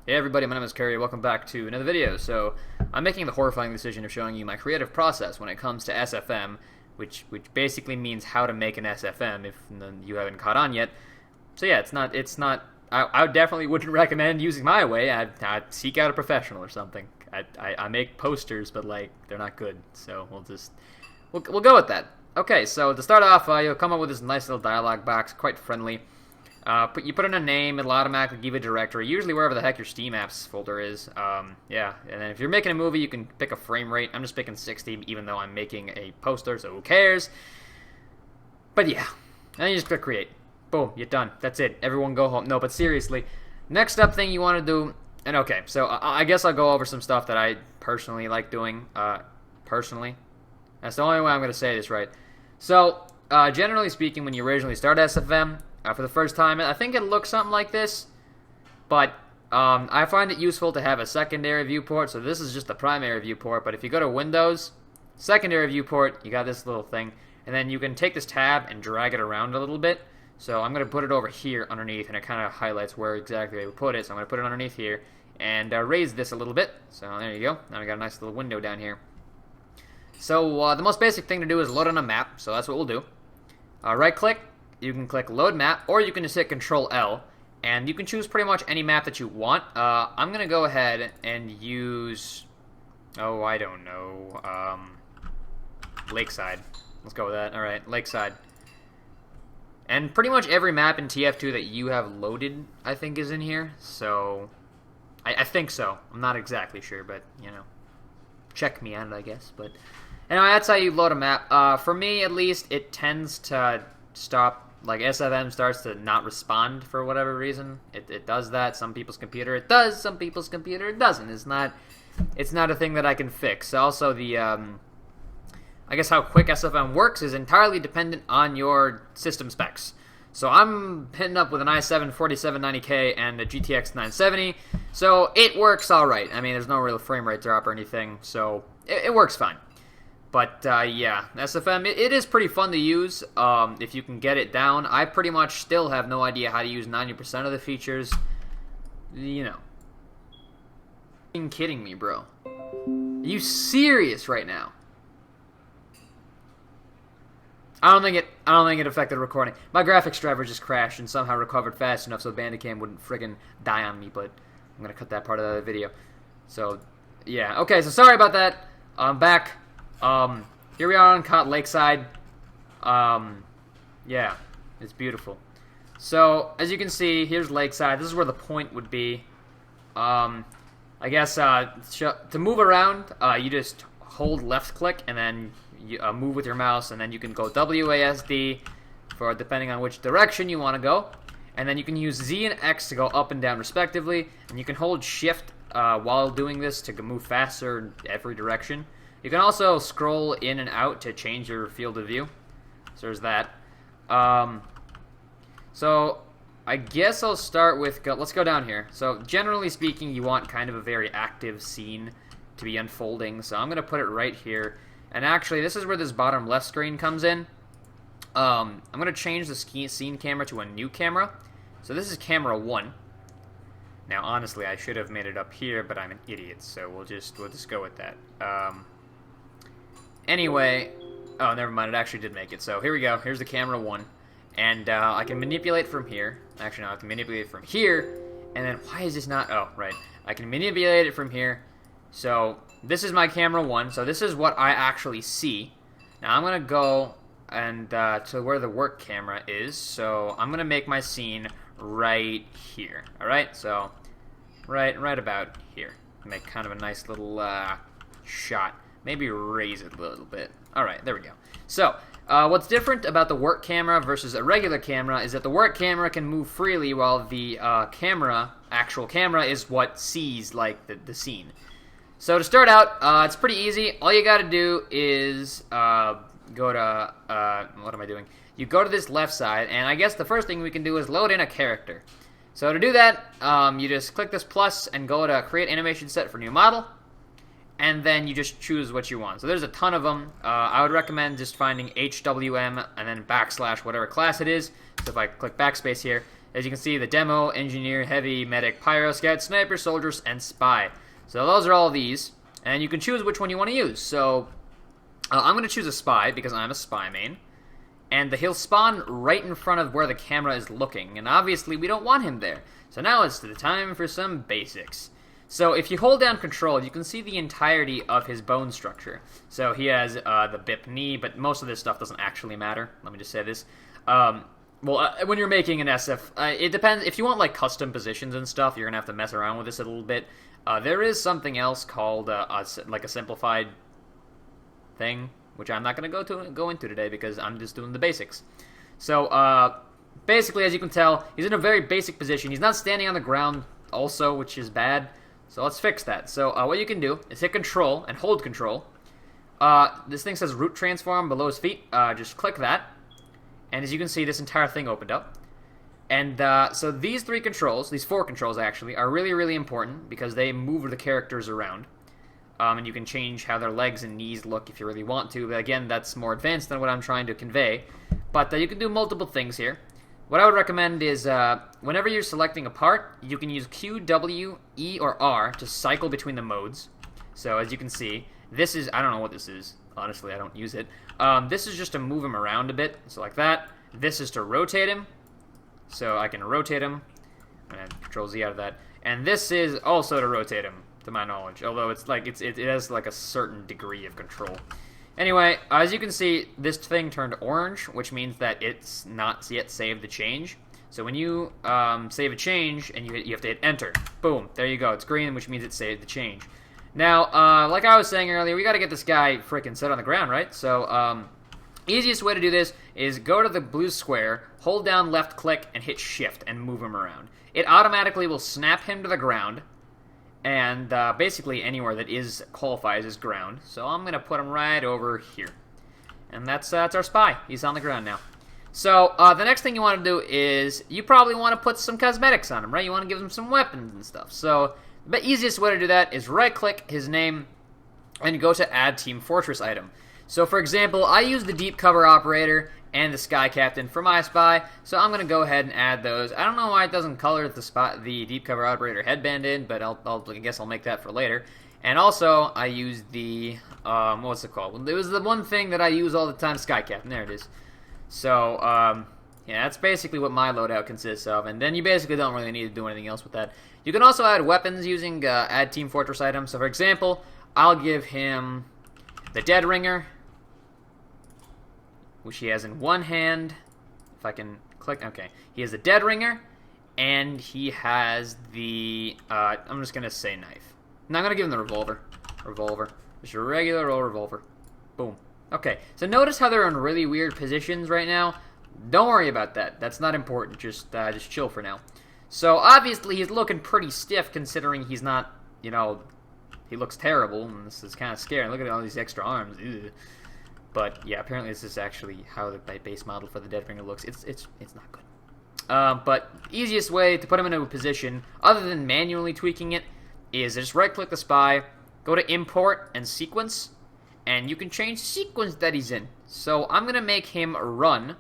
Hey everybody, my name is Kerry. Welcome back to another video. So, I'm making the horrifying decision of showing you my creative process when it comes to SFM, which basically means how to make an SFM if you haven't caught on yet. So yeah, it's not. I definitely wouldn't recommend using my way. I'd seek out a professional or something. I make posters, but like they're not good. So we'll go with that. Okay, so to start off, you'll come up with this nice little dialog box, quite friendly. You put in a name, it'll automatically give a directory, usually wherever the heck your Steam apps folder is. Yeah, and then if you're making a movie, you can pick a frame rate. I'm just picking 60, even though I'm making a poster, so who cares? But yeah, and then you just click create. Boom, you're done. That's it. Everyone go home. No, but seriously, next up thing you want to do, and okay, so I guess I'll go over some stuff that I personally like doing, personally. That's the only way I'm going to say this right. So, generally speaking, when you originally start SFM, for the first time, I think it looks something like this, but I find it useful to have a secondary viewport, so this is just the primary viewport, but if you go to Windows, secondary viewport, you got this little thing, and then you can take this tab and drag it around a little bit. So I'm going to put it over here underneath, and it kind of highlights where exactly I would put it, so I'm going to put it underneath here, and raise this a little bit, so there you go. Now we got a nice little window down here. So the most basic thing to do is load on a map, so that's what we'll do. Right click. You can click Load Map, or you can just hit Control-L, and you can choose pretty much any map that you want. I'm going to go ahead and use, oh, I don't know, Lakeside. Let's go with that. All right, Lakeside. And pretty much every map in TF2 that you have loaded, I think, is in here. So, I think so. I'm not exactly sure, but, you know, check me on it, I guess. But anyway, that's how you load a map. For me, at least, it tends to stop. Like, SFM starts to not respond for whatever reason. It does that. Some people's computer it does. Some people's computer it doesn't. It's not a thing that I can fix. Also, the I guess how quick SFM works is entirely dependent on your system specs. So I'm hitting up with an i7-4790K and a GTX 970. So it works all right. I mean, there's no real frame rate drop or anything. So it works fine. But, yeah, SFM, it is pretty fun to use if you can get it down. I pretty much still have no idea how to use 90% of the features. You know. You're kidding me, bro. Are you serious right now? I don't think it affected recording. My graphics driver just crashed and somehow recovered fast enough so Bandicam wouldn't friggin' die on me, but I'm gonna cut that part of the video. So, yeah. Okay, so sorry about that. I'm back. Here we are on Lakeside. Yeah, it's beautiful. So, as you can see, here's Lakeside. This is where the point would be. I guess, to move around, you just hold left click and then you move with your mouse, and then you can go WASD for depending on which direction you want to go. And then you can use Z and X to go up and down respectively, and you can hold shift while doing this to move faster in every direction. You can also scroll in and out to change your field of view. So there's that. So I guess I'll start with, let's go down here. So generally speaking, you want kind of a very active scene to be unfolding. So I'm going to put it right here. And actually, this is where this bottom left screen comes in. I'm going to change the scene camera to a new camera. So this is camera 1. Now, honestly, I should have made it up here, but I'm an idiot. So we'll just go with that. Anyway, oh, never mind, it actually did make it. So here we go, here's the camera 1, and I can manipulate from here. Actually, no, I can manipulate from here, and then, why is this not, oh, right. I can manipulate it from here. So this is my camera 1, so this is what I actually see. Now I'm going to go and to where the work camera is, so I'm going to make my scene right here, alright? So, right about here. Make kind of a nice little shot. Maybe raise it a little bit. Alright, there we go. So, what's different about the work camera versus a regular camera is that the work camera can move freely while the actual camera, is what sees, like, the scene. So to start out, it's pretty easy. All you gotta do is go to, what am I doing? You go to this left side, and I guess the first thing we can do is load in a character. So to do that, you just click this plus and go to Create Animation Set for New Model. And then you just choose what you want. So there's a ton of them. I would recommend just finding HWM and then / whatever class it is. So if I click backspace here, as you can see, the demo, engineer, heavy, medic, pyro, scout, sniper, soldiers, and spy. So those are all these, and you can choose which one you want to use. So I'm going to choose a spy because I'm a spy main, and he'll spawn right in front of where the camera is looking, and obviously we don't want him there. So now it's the time for some basics. So if you hold down control, you can see the entirety of his bone structure. So he has the bip knee, but most of this stuff doesn't actually matter. Let me just say this. When you're making an SF, it depends. If you want like custom positions and stuff, you're gonna have to mess around with this a little bit. There is something else called like a simplified thing, which I'm not gonna go into today because I'm just doing the basics. So basically, as you can tell, he's in a very basic position. He's not standing on the ground, also, which is bad. So let's fix that. So what you can do is hit Control and hold Control. This thing says Root Transform below his feet. Just click that. And as you can see, this entire thing opened up. And so these four controls actually, are really, really important because they move the characters around. And you can change how their legs and knees look if you really want to. But again, that's more advanced than what I'm trying to convey. But you can do multiple things here. What I would recommend is whenever you're selecting a part, you can use Q, W, E, or R to cycle between the modes. So as you can see, this is, I don't know what this is. Honestly, I don't use it. This is just to move him around a bit, so like that. This is to rotate him, so I can rotate him. I'm going to Control Z out of that. And this is also to rotate him, to my knowledge. Although it's like it has like a certain degree of control. Anyway, as you can see, this thing turned orange, which means that it's not yet saved the change. So when you save a change, and you have to hit Enter. Boom, there you go. It's green, which means it saved the change. Now, like I was saying earlier, we got to get this guy freaking set on the ground, right? So, easiest way to do this is go to the blue square, hold down left click, and hit Shift, and move him around. It automatically will snap him to the ground, and basically anywhere that qualifies as ground. So I'm going to put him right over here. And that's our spy. He's on the ground now. So the next thing you want to do is you probably want to put some cosmetics on him, right? You want to give him some weapons and stuff. So the easiest way to do that is right-click his name and go to Add Team Fortress item. So for example, I use the Deep Cover Operator and the Sky Captain for my spy, so I'm going to go ahead and add those. I don't know why it doesn't color the Deep Cover Operator headband in, but I guess I'll make that for later. And also, I use the, what's it called? It was the one thing that I use all the time, Sky Captain. There it is. So, yeah, that's basically what my loadout consists of, and then you basically don't really need to do anything else with that. You can also add weapons using Add Team Fortress items. So for example, I'll give him the Dead Ringer, which he has in one hand. If I can click, okay. He has the Dead Ringer, and he has the, I'm just going to say knife. Now I'm going to give him the revolver. Revolver. Just a regular old revolver. Boom. Okay, so notice how they're in really weird positions right now. Don't worry about that. That's not important. Just chill for now. So obviously he's looking pretty stiff considering he's not, you know, he looks terrible, and this is kind of scary. Look at all these extra arms. Ugh. But yeah, apparently this is actually how the base model for the Dead Ringer looks. It's not good. But easiest way to put him in a position, other than manually tweaking it, is just right-click the spy, go to Import and Sequence, and you can change the sequence that he's in. So I'm going to make him run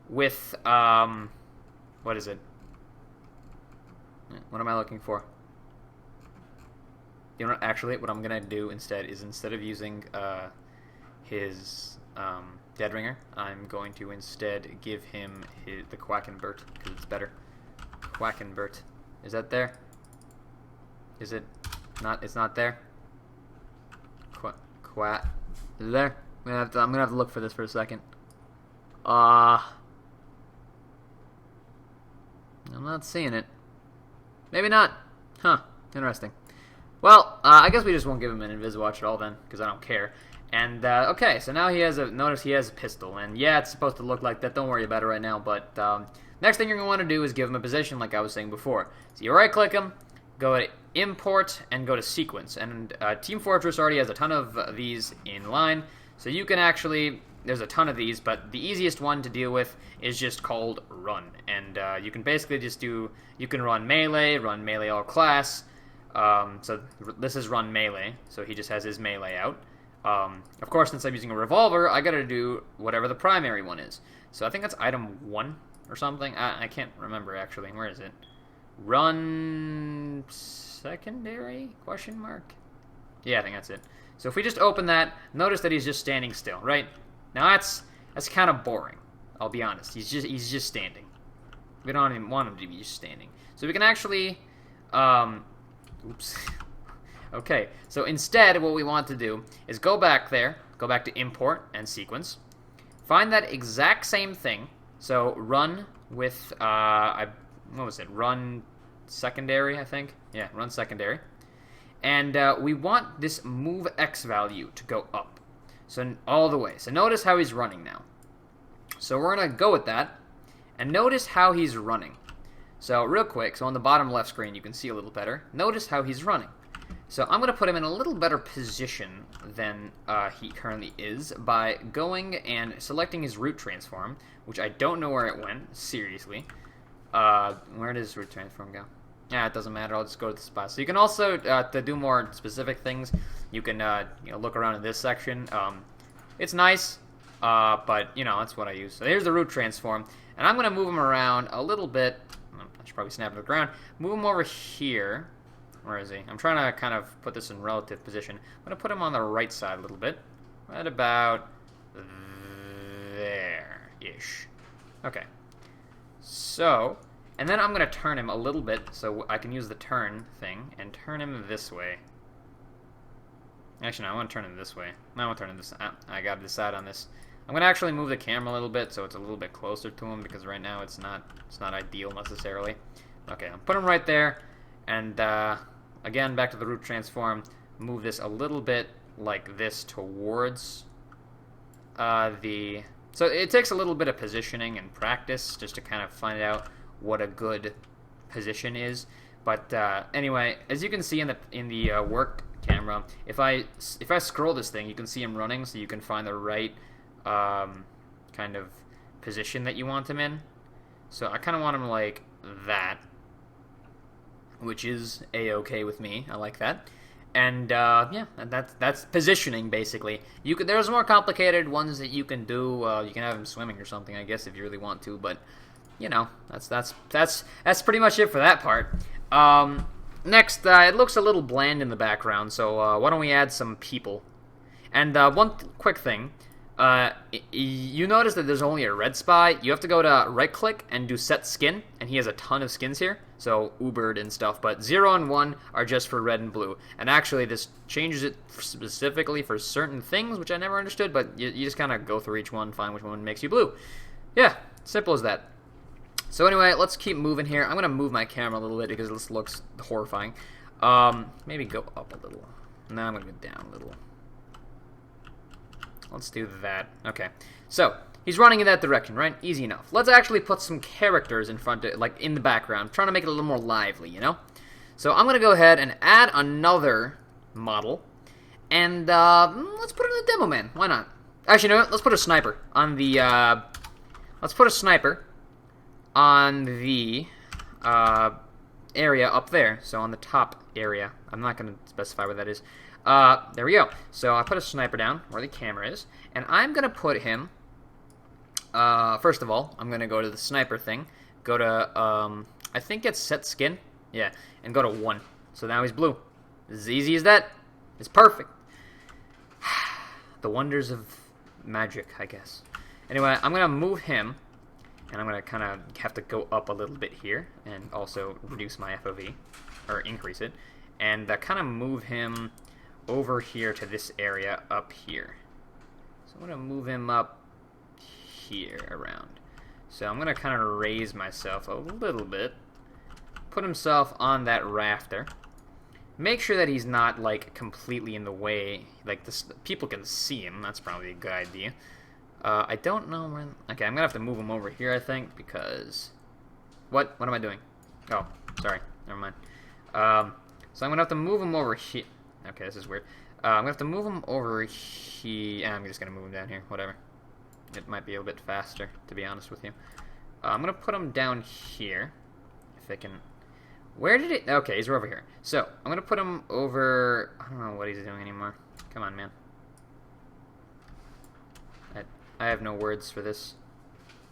with, what is it? What am I looking for? You know, actually, what I'm going to do instead of using his Dead Ringer, I'm going to instead give him the Quackenbert, because it's better. Quackenbert. Is that there? Is it not? It's not there? There? I'm gonna have to look for this for a second. I'm not seeing it. Maybe not. Huh. Interesting. Well, I guess we just won't give him an Inviswatch at all then, because I don't care. And, okay, so now notice he has a pistol. And yeah, it's supposed to look like that. Don't worry about it right now. But, next thing you're going to want to do is give him a position like I was saying before. So you right-click him, go to Import, and go to Sequence. And, Team Fortress already has a ton of these in line. So you can actually, there's a ton of these, but the easiest one to deal with is just called Run. And, you can basically just you can run melee all class. So this is run melee, so he just has his melee out. Of course, since I'm using a revolver, I gotta do whatever the primary one is. So I think that's item 1. or something. I can't remember actually. Where is it? Run secondary? Question mark? Yeah, I think that's it. So if we just open that, notice that he's just standing still, right? Now that's kind of boring. I'll be honest. He's just standing. We don't even want him to be just standing. So we can actually, oops. Okay. So instead, what we want to do is go back there, go back to import and sequence, find that exact same thing. So run with what was it? Run secondary, I think. Yeah, run secondary. And we want this move X value to go up. So all the way. So notice how he's running now. So we're going to go with that. And notice how he's running. So real quick, so on the bottom left screen you can see a little better. Notice how he's running. So I'm going to put him in a little better position than he currently is by going and selecting his root transform, which I don't know where it went, seriously. Where does root transform go? Yeah, it doesn't matter. I'll just go to the spot. So you can also, to do more specific things, you can look around in this section. It's nice, but that's what I use. So here's the root transform, and I'm going to move him around a little bit. I should probably snap it to the ground. Move him over here. Where is he? I'm trying to kind of put this in relative position. I'm going to put him on the right side a little bit. Right about there-ish. Okay. So, and then I'm going to turn him a little bit so I can use the turn thing and turn him this way. Actually, no, I want to turn him this way. No, I want to turn him this. I got to decide on this. I'm going to actually move the camera a little bit so it's a little bit closer to him because right now it's not ideal necessarily. Okay, I'll put him right there. And again, back to the root transform. Move this a little bit like this towards the... So it takes a little bit of positioning and practice just to kind of find out what a good position is. But anyway, as you can see in the work camera, if I scroll this thing, you can see him running, so you can find the right kind of position that you want him in. So I kind of want him like that, which is a-okay with me. I like that. And yeah, that's positioning basically. There's more complicated ones that you can do. You can have him swimming or something, I guess, if you really want to. But that's pretty much it for that part. Next, it looks a little bland in the background, so why don't we add some people? And one quick thing. You notice that there's only a red spot. You have to go to right-click and do set skin, and he has a ton of skins here, so Ubered and stuff, but 0 and 1 are just for red and blue. And actually, this changes it specifically for certain things, which I never understood, but you just kind of go through each one, find which one makes you blue. Yeah, simple as that. So anyway, let's keep moving here. I'm going to move my camera a little bit because this looks horrifying. Maybe go up a little. No, I'm going to go down a little. Let's do that. Okay. So, he's running in that direction, right? Easy enough. Let's actually put some characters in front of, like, in the background. I'm trying to make it a little more lively, So, I'm going to go ahead and add another model. And, let's put in a demo man. Why not? Actually, you know what? Let's put a sniper on the, area up there. So, on the top area. I'm not going to specify where that is. There we go. So I put a sniper down where the camera is, and I'm going to put him, first of all, I'm going to go to the sniper thing, go to, I think it's set skin, yeah, and go to 1. So now he's blue. As easy as that. It's perfect. The wonders of magic, I guess. Anyway, I'm going to move him, and I'm going to kind of have to go up a little bit here, and also reduce my FOV, or increase it, and kind of move him over here to this area up here. So I'm going to move him up here around. So I'm going to kind of raise myself a little bit. Put himself on that rafter. Make sure that he's not, like, completely in the way. Like, people can see him. That's probably a good idea. I don't know when... Okay, I'm going to have to move him over here, I think, because... What am I doing? Oh, sorry. Never mind. So I'm going to have to move him over here. Okay, this is weird. I'm going to have to move him over here. I'm just going to move him down here. Whatever. It might be a little bit faster, to be honest with you. I'm going to put him down here. If I can... Where did it... Okay, he's over here. So, I'm going to put him over... I don't know what he's doing anymore. Come on, man. I have no words for this.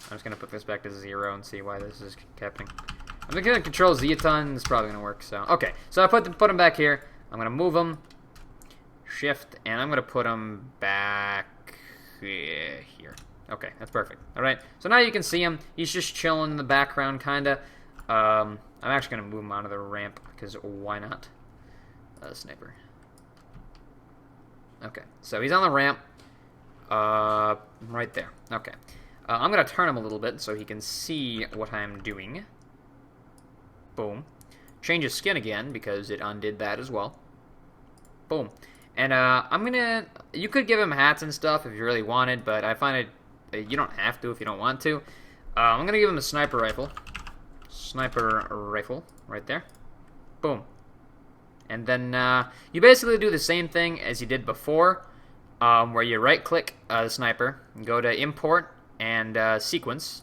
I'm just gonna put this back to 0 and see why this is happening. I'm gonna control Z a ton. It's probably gonna work. So okay, so I put him back here. I'm gonna move him, shift, and I'm gonna put him back here. Okay, that's perfect. All right, so now you can see him. He's just chilling in the background, kinda. I'm actually gonna move him onto the ramp because why not? Sniper. Okay, so he's on the ramp. Right there. Okay. I'm going to turn him a little bit so he can see what I'm doing. Boom. Change his skin again because it undid that as well. Boom. And I'm going to... You could give him hats and stuff if you really wanted, but I find it... You don't have to if you don't want to. I'm going to give him a sniper rifle. Sniper rifle. Right there. Boom. And then you basically do the same thing as you did before, where you right-click the sniper, and go to Import and Sequence.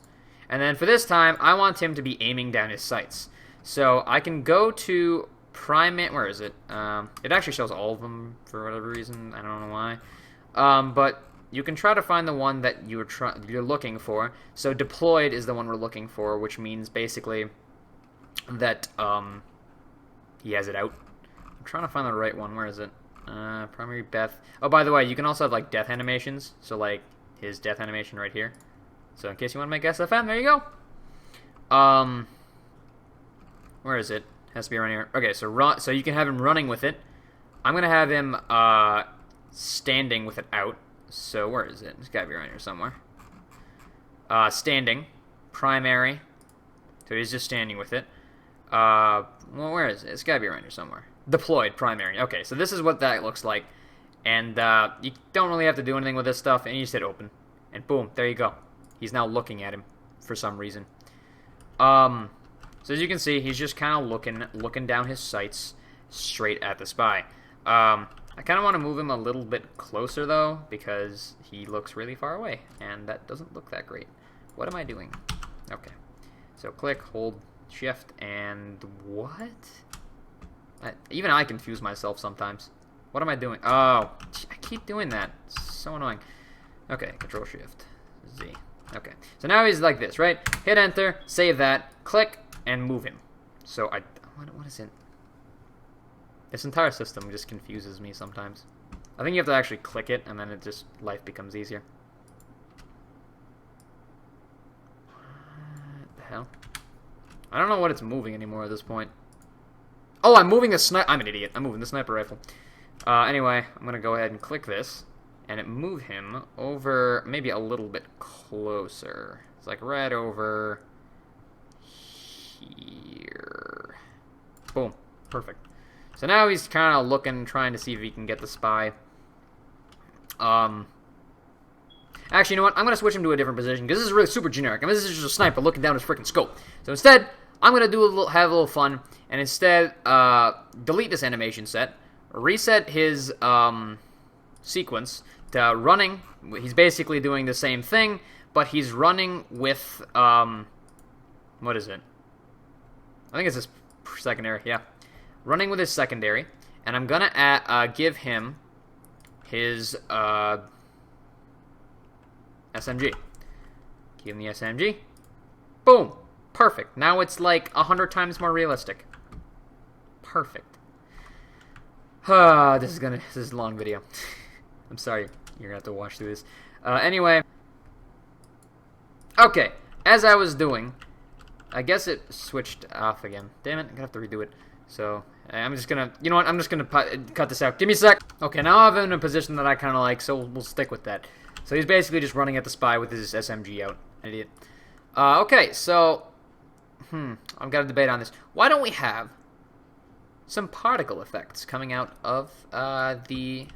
And then for this time, I want him to be aiming down his sights. So I can go to Primate... Where is it? It actually shows all of them for whatever reason. I don't know why. But you can try to find the one that you're looking for. So Deployed is the one we're looking for, which means basically that he has it out. I'm trying to find the right one. Where is it? Primary death. Oh, by the way, you can also have, like, death animations. So, like, his death animation right here. So, in case you want to make SFM, there you go. Where is it? Has to be around here. Okay, so you can have him running with it. I'm going to have him, standing with it out. So, where is it? It's got to be around here somewhere. Standing. Primary. So, he's just standing with it. Well, where is it? It's got to be around here somewhere. Deployed, primary. Okay, so this is what that looks like. And you don't really have to do anything with this stuff, and you just hit open. And boom, there you go. He's now looking at him for some reason. So as you can see, he's just kind of looking down his sights straight at the spy. I kind of want to move him a little bit closer, though, because he looks really far away, and that doesn't look that great. What am I doing? Okay. So click, hold, shift, and what? Even I confuse myself sometimes. What am I doing? Oh, I keep doing that. It's so annoying. Okay, Control Shift Z. Okay, so now he's like this, right? Hit Enter, save that, click, and move him. So what is it? This entire system just confuses me sometimes. I think you have to actually click it, and then life becomes easier. What the hell? I don't know what it's moving anymore at this point. Oh, I'm moving the sniper. I'm an idiot. I'm moving the sniper rifle. Anyway, I'm going to go ahead and click this, and move him over maybe a little bit closer. It's like right over here. Boom. Perfect. So now he's kind of looking, trying to see if he can get the spy. Actually, you know what? I'm going to switch him to a different position, because this is really super generic. I mean, this is just a sniper looking down his freaking scope. So instead, I'm going to have a little fun, and instead, delete this animation set, reset his sequence to running. He's basically doing the same thing, but he's running with, what is it? I think it's his secondary, yeah. Running with his secondary, and I'm going to give him his SMG. Give him the SMG. Boom. Perfect. Now it's like 100 times more realistic. Perfect. This is a long video. I'm sorry. You're gonna have to watch through this. Anyway. Okay. As I was doing, I guess it switched off again. Damn it. I'm gonna have to redo it. So, I'm just gonna... You know what? I'm just gonna cut this out. Give me a sec. Okay, now I'm in a position that I kind of like, so we'll stick with that. So he's basically just running at the spy with his SMG out. Idiot. Okay, so... I've got a debate on this. Why don't we have some particle effects coming out of the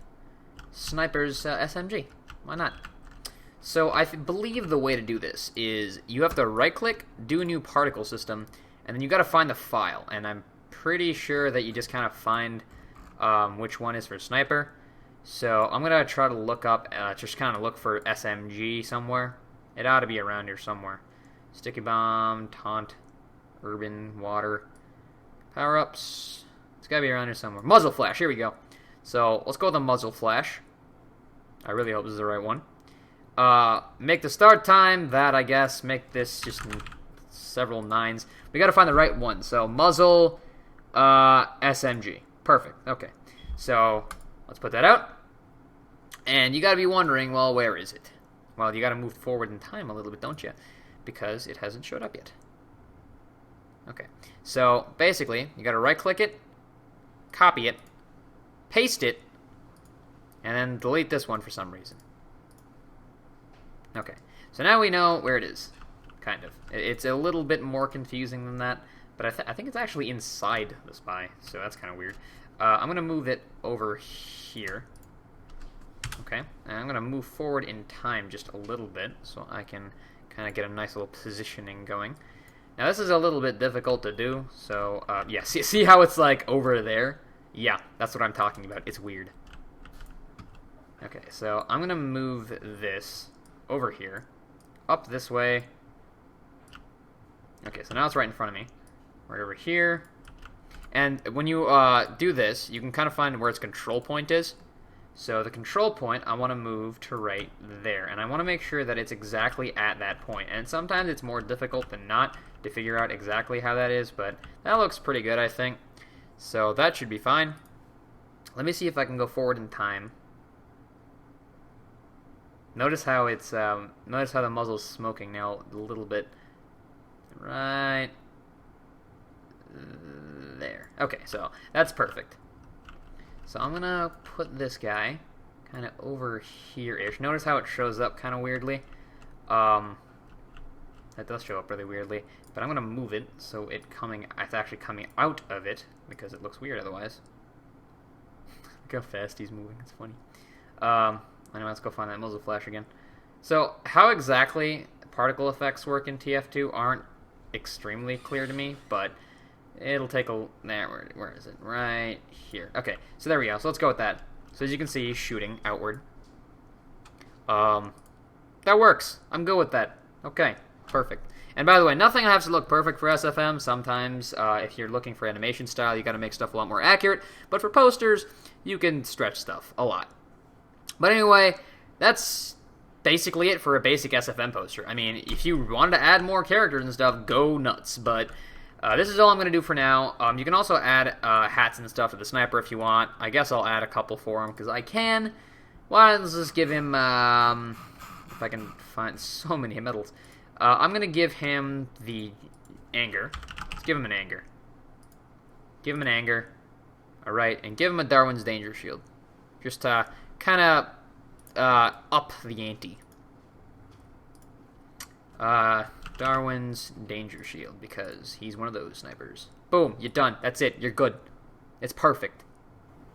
sniper's SMG? Why not? So I believe the way to do this is you have to right-click, do a new particle system, and then you got to find the file. And I'm pretty sure that you just kind of find which one is for sniper. So I'm gonna try to look up, just kind of look for SMG somewhere. It ought to be around here somewhere. Sticky bomb, taunt. Urban, water, power-ups. It's gotta be around here somewhere. Muzzle flash, here we go. So, let's go with the muzzle flash. I really hope this is the right one. Make the start time, that I guess, make this just several 9s. We gotta find the right one, so muzzle, SMG. Perfect, okay. So, let's put that out. And you gotta be wondering, well, where is it? Well, you gotta move forward in time a little bit, don't you? Because it hasn't showed up yet. Okay, so basically, you gotta right-click it, copy it, paste it, and then delete this one for some reason. Okay, so now we know where it is, kind of. It's a little bit more confusing than that, but I think it's actually inside the spy, so that's kind of weird. I'm going to move it over here. Okay, and I'm going to move forward in time just a little bit, so I can kind of get a nice little positioning going. Now this is a little bit difficult to do, so yeah, see how it's like over there? Yeah, that's what I'm talking about. It's weird. Okay, so I'm going to move this over here, up this way. Okay, so now it's right in front of me. Right over here. And when you do this, you can kind of find where its control point is. So the control point, I want to move to right there. And I want to make sure that it's exactly at that point. And sometimes it's more difficult than not to figure out exactly how that is, but that looks pretty good, I think. So that should be fine. Let me see if I can go forward in time. Notice how it's notice how the muzzle's smoking now a little bit. Right there. Okay, so that's perfect. So I'm gonna put this guy kind of over here-ish. Notice how it shows up kind of weirdly. That does show up really weirdly, but I'm gonna move it so it's actually coming out of it because it looks weird otherwise. Look how fast he's moving. It's funny. Anyway, let's go find that muzzle flash again. So, how exactly particle effects work in TF2 aren't extremely clear to me, but it'll take a... Where is it? Right here. Okay, so there we go. So let's go with that. So as you can see, he's shooting outward. That works. I'm good with that. Okay, perfect. And by the way, nothing has to look perfect for SFM. Sometimes, if you're looking for animation style, you gotta make stuff a lot more accurate. But for posters, you can stretch stuff a lot. But anyway, that's basically it for a basic SFM poster. I mean, if you wanted to add more characters and stuff, go nuts. But this is all I'm going to do for now. You can also add hats and stuff to the sniper if you want. I guess I'll add a couple for him because I can. Why don't I just give him, if I can find so many medals. I'm going to give him the anger. Let's give him an anger. Give him an anger. Alright, and give him a Darwin's danger shield. Just kind of up the ante. Darwin's danger shield, because he's one of those snipers. Boom, you're done. That's it. You're good. It's perfect.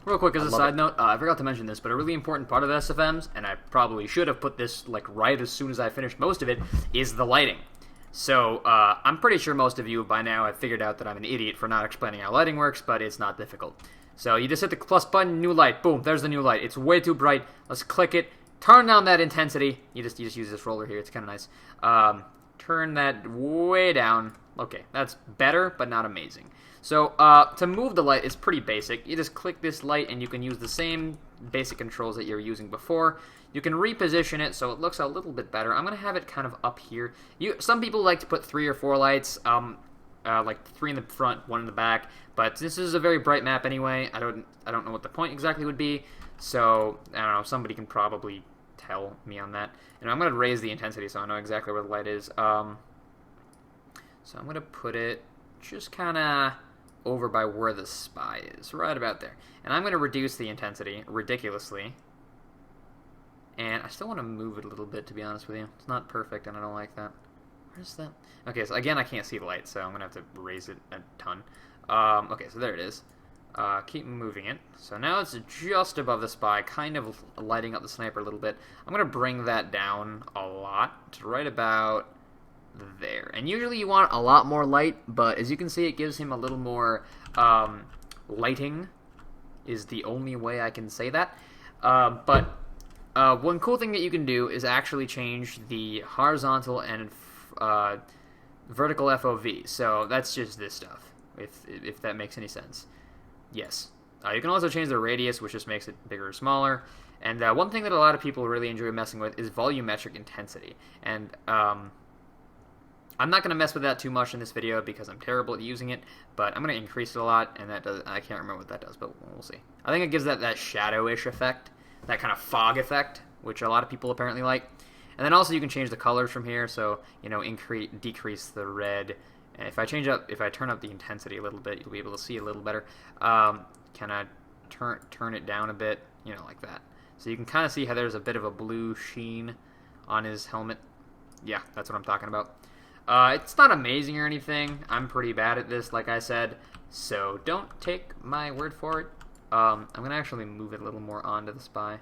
Real quick, as a side note, I forgot to mention this, but a really important part of SFMs, and I probably should have put this like right as soon as I finished most of it, is the lighting. So, I'm pretty sure most of you by now have figured out that I'm an idiot for not explaining how lighting works, but it's not difficult. So you just hit the plus button, new light, boom, there's the new light. It's way too bright. Let's click it, turn down that intensity. You just use this roller here, it's kind of nice. Turn that way down. Okay, that's better, but not amazing. So to move the light is pretty basic. You just click this light and you can use the same basic controls that you were using before. You can reposition it so it looks a little bit better. I'm going to have it kind of up here. Some people like to put 3 or 4 lights. Like 3 in the front, 1 in the back, but this is a very bright map anyway. I don't know what the point exactly would be, so I don't know. Somebody can probably tell me on that. And I'm gonna raise the intensity so I know exactly where the light is. So I'm gonna put it just kind of over by where the spy is, right about there. And I'm gonna reduce the intensity ridiculously. And I still want to move it a little bit, to be honest with you. It's not perfect, and I don't like that. Where's that? Okay, so again, I can't see the light, so I'm going to have to raise it a ton. Okay, so there it is. Keep moving it. So now it's just above the spy, kind of lighting up the sniper a little bit. I'm going to bring that down a lot to right about there. And usually you want a lot more light, but as you can see, it gives him a little more lighting is the only way I can say that. But one cool thing that you can do is actually change the horizontal and vertical FOV. So that's just this stuff, if that makes any sense. Yes. You can also change the radius, which just makes it bigger or smaller. And one thing that a lot of people really enjoy messing with is volumetric intensity. And I'm not going to mess with that too much in this video because I'm terrible at using it, but I'm going to increase it a lot, and that does, I can't remember what that does, but we'll see. I think it gives that shadowish effect, that kind of fog effect, which a lot of people apparently like. And then also you can change the colors from here, so, you know, decrease the red. And if I turn up the intensity a little bit, you'll be able to see a little better. Can I turn it down a bit, you know, like that. So you can kind of see how there's a bit of a blue sheen on his helmet. Yeah, that's what I'm talking about. It's not amazing or anything. I'm pretty bad at this, like I said, so don't take my word for it. I'm going to actually move it a little more onto the spy.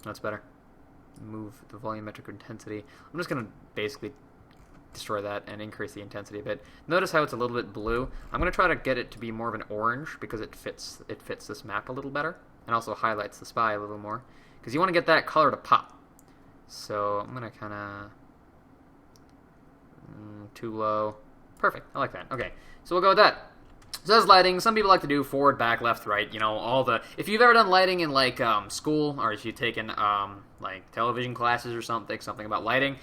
That's better. Move the volumetric intensity. I'm just going to basically destroy that and increase the intensity a bit. Notice how it's a little bit blue. I'm going to try to get it to be more of an orange because it fits this map a little better and also highlights the spy a little more because you want to get that color to pop. So I'm going to kind of too low. Perfect. I like that. Okay, so we'll go with that. So that's lighting. Some people like to do forward, back, left, right. You know, all the. If you've ever done lighting in like school, or if you've taken like television classes or something about lighting,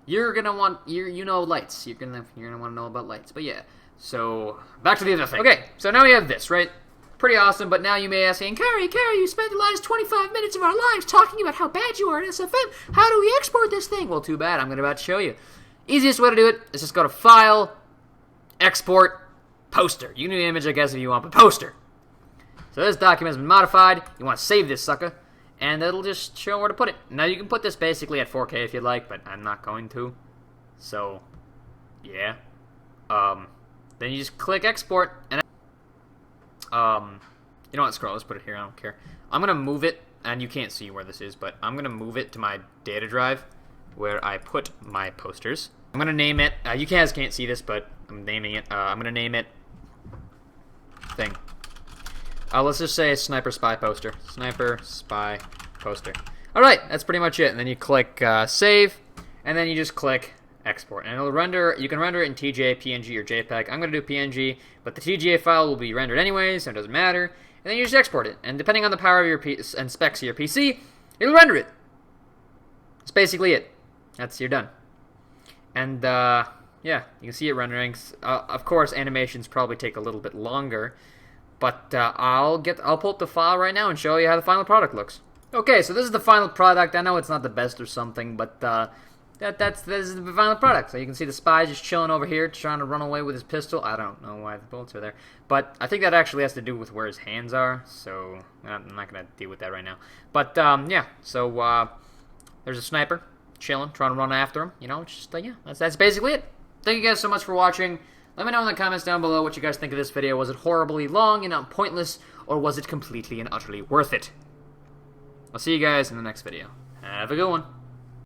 you're gonna want you know lights. You're gonna want to know about lights. But yeah. So back to the other thing. Okay. So now we have this, right? Pretty awesome. But now you may ask, Carrie, you spent the last 25 minutes of our lives talking about how bad you are at SFM. How do we export this thing? Well, too bad. I'm about to show you. Easiest way to do it is just go to File, Export, Poster. You can do the image, I guess, if you want, but poster. So this document has been modified. You want to save this sucker, and it'll just show where to put it. Now, you can put this basically at 4K if you'd like, but I'm not going to. So, yeah. Then you just click Export, and you know what, scroll, let's put it here, I don't care. I'm going to move it, and you can't see where this is, but I'm going to move it to my data drive, where I put my posters. I'm going to name it, you guys can't see this, but I'm naming it, I'm going to name it thing. Let's just say Sniper Spy Poster. Sniper Spy Poster. Alright, that's pretty much it. And then you click Save, and then you just click Export. And it'll render, you can render it in TJ, PNG, or JPEG. I'm going to do PNG, but the TGA file will be rendered anyway, so it doesn't matter. And then you just export it. And depending on the power of your and specs of your PC, it'll render it. That's basically it. You're done. And, yeah, you can see it rendering. Of course, animations probably take a little bit longer, but I'll pull up the file right now and show you how the final product looks. Okay, so this is the final product. I know it's not the best or something, but this is the final product. So you can see the spy just chilling over here, trying to run away with his pistol. I don't know why the bullets are there, but I think that actually has to do with where his hands are. So I'm not gonna deal with that right now. But yeah, so there's a sniper chilling, trying to run after him. You know, just yeah, that's basically it. Thank you guys so much for watching. Let me know in the comments down below what you guys think of this video. Was it horribly long and pointless, or was it completely and utterly worth it? I'll see you guys in the next video. Have a good one.